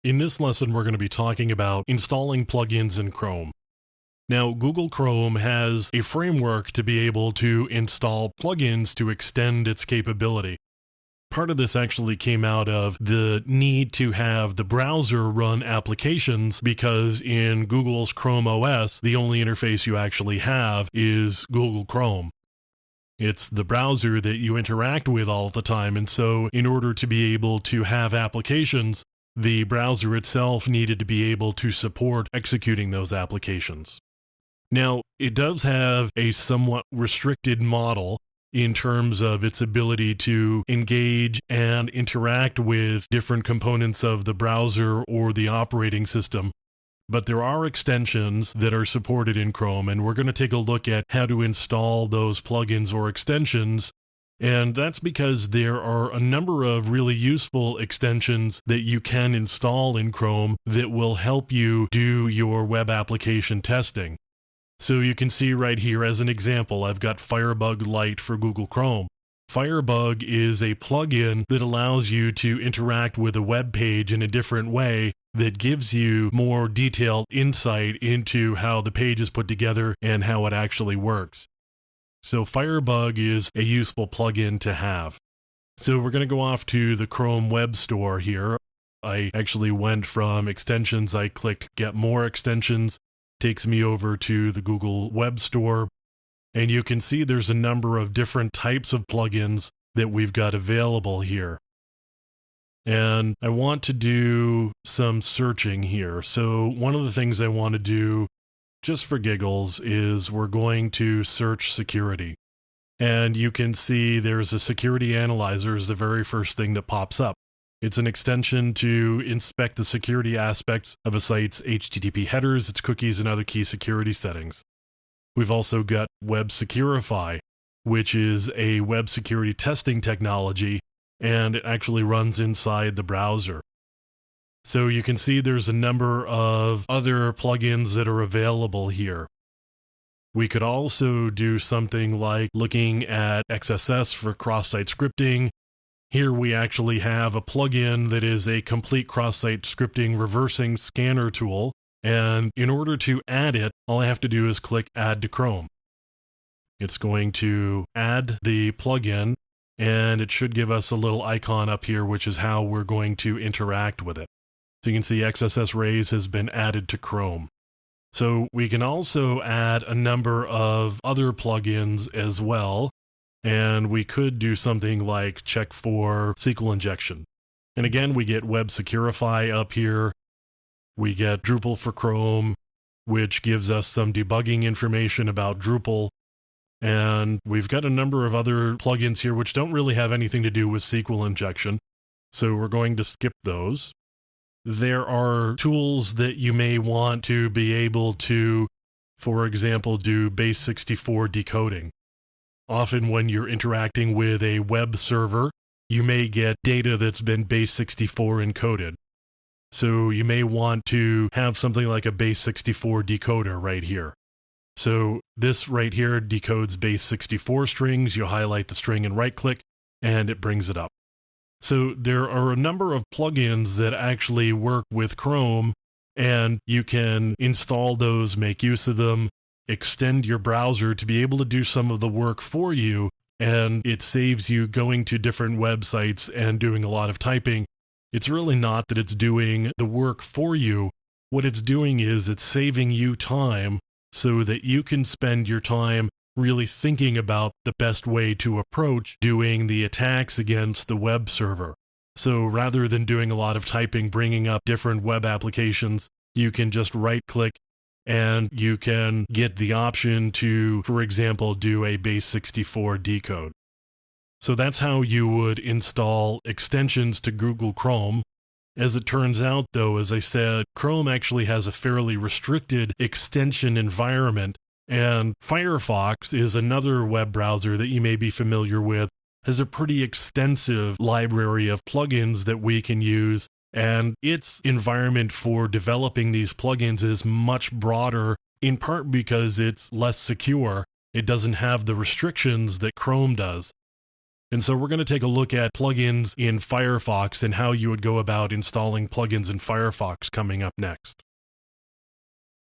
In this lesson, we're going to be talking about installing plugins in Chrome. Now, Google Chrome has a framework to be able to install plugins to extend its capability. Part of this actually came out of the need to have the browser run applications because in Google's Chrome OS, the only interface you actually have is Google Chrome. It's the browser that you interact with all the time, and so in order to be able to have applications, the browser itself needed to be able to support executing those applications. Now, it does have a somewhat restricted model in terms of its ability to engage and interact with different components of the browser or the operating system. But there are extensions that are supported in Chrome, and we're going to take a look at how to install those plugins or extensions. And that's because there are a number of really useful extensions that you can install in Chrome that will help you do your web application testing. So you can see right here as an example, I've got Firebug Lite for Google Chrome. Firebug is a plugin that allows you to interact with a web page in a different way that gives you more detailed insight into how the page is put together and how it actually works. So Firebug is a useful plugin to have. So we're going to go off to the Chrome Web Store here. I actually went from extensions, I clicked Get More Extensions, takes me over to the Google Web Store, and you can see there's a number of different types of plugins that we've got available here. And I want to do some searching here. So one of the things I want to do just for giggles is we're going to search security. And you can see there's a security analyzer is the very first thing that pops up. It's an extension to inspect the security aspects of a site's HTTP headers, its cookies, and other key security settings. We've also got Web Securify, which is a web security testing technology, and it actually runs inside the browser. So you can see there's a number of other plugins that are available here. We could also do something like looking at XSS for cross-site scripting. Here we actually have a plugin that is a complete cross-site scripting reversing scanner tool. And in order to add it, all I have to do is click Add to Chrome. It's going to add the plugin, and it should give us a little icon up here, which is how we're going to interact with it. So you can see XSS Raise has been added to Chrome. So we can also add a number of other plugins as well. And we could do something like check for SQL injection. And again, we get Web Securify up here. We get Drupal for Chrome, which gives us some debugging information about Drupal. And we've got a number of other plugins here which don't really have anything to do with SQL injection. So we're going to skip those. There are tools that you may want to be able to, for example, do base64 decoding. Often when you're interacting with a web server, you may get data that's been base64 encoded. So you may want to have something like a base64 decoder right here. So this right here decodes base64 strings. You highlight the string and right-click, and it brings it up. So there are a number of plugins that actually work with Chrome, and you can install those, make use of them, extend your browser to be able to do some of the work for you, and it saves you going to different websites and doing a lot of typing. It's really not that it's doing the work for you. What it's doing is it's saving you time so that you can spend your time really thinking about the best way to approach doing the attacks against the web server. So rather than doing a lot of typing, bringing up different web applications, you can just right-click and you can get the option to, for example, do a base64 decode. So that's how you would install extensions to Google Chrome. As it turns out, though, as I said, Chrome actually has a fairly restricted extension environment, and Firefox is another web browser that you may be familiar with, has a pretty extensive library of plugins that we can use, and its environment for developing these plugins is much broader, in part because it's less secure. It doesn't have the restrictions that Chrome does. And so we're going to take a look at plugins in Firefox and how you would go about installing plugins in Firefox coming up next.